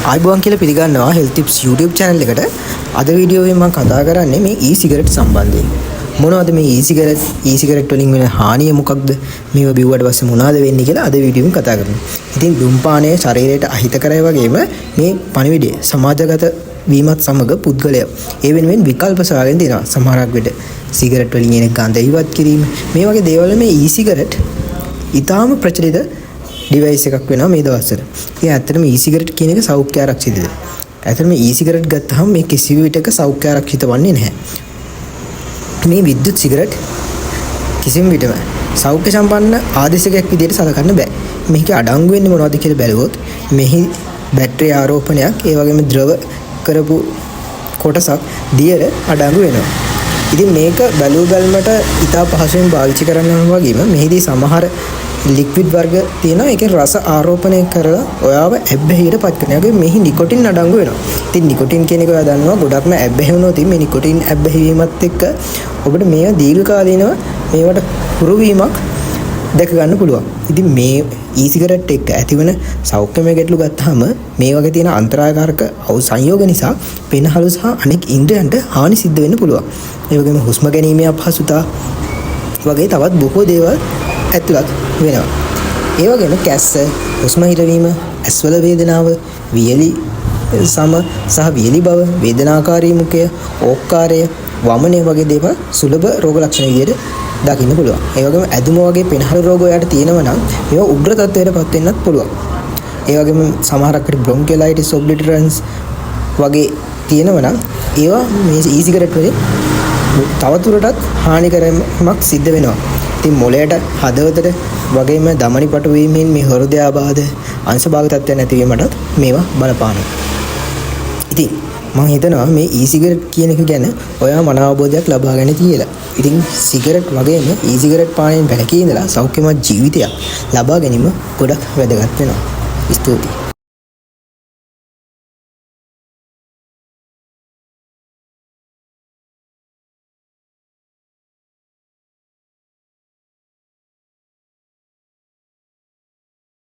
ආයිබෝන් කියලා පිළිගන්නවා health tips YouTube channel එකට. අද වීඩියෝ එකෙන් මම කතා කරන්නේ මේ e-cigarette සම්බන්ධයෙන්. මොනවද මේ e-cigarette වලින් වෙන හානිය මොකක්ද? මේව බිව්වට පස්සේ මොනවද වෙන්නේ කියලා අද වීඩියෝ එකෙන් කතා කරනවා. ඉතින් ධූම්පානය ශරීරයට අහිතකරයි වගේම මේ පණිවිඩය සමාජගත වීමත් සමග පුද්ගලයා ඒ වෙනුවෙන් විකල්ප සොයාගෙන දෙනවා. සමහරක් විට සිගරට් වලින් එන ගඳ ඉවත් කිරීම මේ වගේ දේවල් මේ e-cigarette ඊටාම ප්‍රචලිත ඩිවයිස් එකක් වෙනවා මේ දවස්වල. ඉතින් ඇත්තටම e-cigarette කියන එක සෞඛ්‍ය ආරක්ෂිතද? ඇත්තටම e-cigarette ගත්තාම මේ කිසිම විටක සෞඛ්‍ය ආරක්ෂිත වන්නේ නැහැ. මේ විද්‍යුත් සිගරට් කිසිම විටම සෞඛ්‍ය සම්පන්න ආදේශකයක් විදිහට සලකන්න බෑ. මේකේ අඩංගු වෙන්නේ මොනවද කියලා බැලුවොත් මෙහි බැටරි ආරෝපණයක් ඒ වගේම ද්‍රව කරපු කොටසක් දියර අඩංගු වෙනවා. ඉතින් මේක බැලුවල්මට ඉතා පහසුවෙන් පාවිච්චි කරන්න වගේම මෙහිදී සමහර ලික්විඩ් වර්ග තියෙනවා. ඒකේ රස ආරෝපණය කරලා ඔයාව ඇබ්බැහියට පත් කරනවා. ඒකේ මෙහි නිකොටින් අඩංගු වෙනවා. ඉතින් නිකොටින් කියන එක ඔයා දන්නවා ගොඩක්ම ඇබ්බැහි වුණොත් මේ නිකොටින් ඇබ්බැහි වීමත් එක්ක ඔබට මේවා දීර්ඝ කාලීනව මේවට හුරු වීමක් දැක ගන්න පුළුවන්. ඉතින් මේ e-cigarette එක ඇතිවන සෞඛ්‍යමය ගැටලු ගත්තාම මේ වගේ තියෙන අන්තරායකාරක සංයෝග නිසා පෙනහළු සහ අනෙක් ඉන්ද්‍රයන්ට හානි සිද්ධ වෙන්න පුළුවන්. ඒ වගේම හුස්ම ගැනීමේ අපහසුතා වගේ තවත් බොහෝ දේවල් ඇතුළත් වෙනවා. ඒ වගේම කැස්ස, හුස්ම හිරවීම, ඇස්වල වේදනාව, වියලි සම සහ වියලි බව, වේදනාකාරී මුඛය, ඕක්කාරය, වමනය වගේ දේවල් සුලභ රෝග ලක්ෂණ විදිහට දකින්න පුළුවන්. ඒ වගේම ඇදුම වගේ පෙනහළු රෝග ඔයාලට තියෙනවා නම් ඒවා උග්‍ර තත්ත්වයකටපත් වෙන්නත් පුළුවන්. ඒ වගේම සමහරක් විට bronchiolitis obliterans වගේ තියෙනවා නම් ඒවා මේ e-cigarette වලින් තවදුරටත් හානිකරමක් සිද්ධ වෙනවා. ඉතින් මොළයට, හදවතට වගේම දමනි පටු වීමෙන් මේ හෘදයාබාධ, අංශභාග තත්ත්වයන් ඇතිවීමටත් මේවා බලපානවා. ඉතින් මම හිතනවා මේ e-cigarette කියන එක ගැන ඔයා මන අවබෝධයක් ලබා ගන්න කියලා. ඉතින් සිගරට් වගේම e-cigarette පානයෙන් වැළකී ඉඳලා සෞඛ්‍යමත් ජීවිතයක් ලබා ගැනීම ගොඩක් වැදගත් වෙනවා. ස්තුතියි.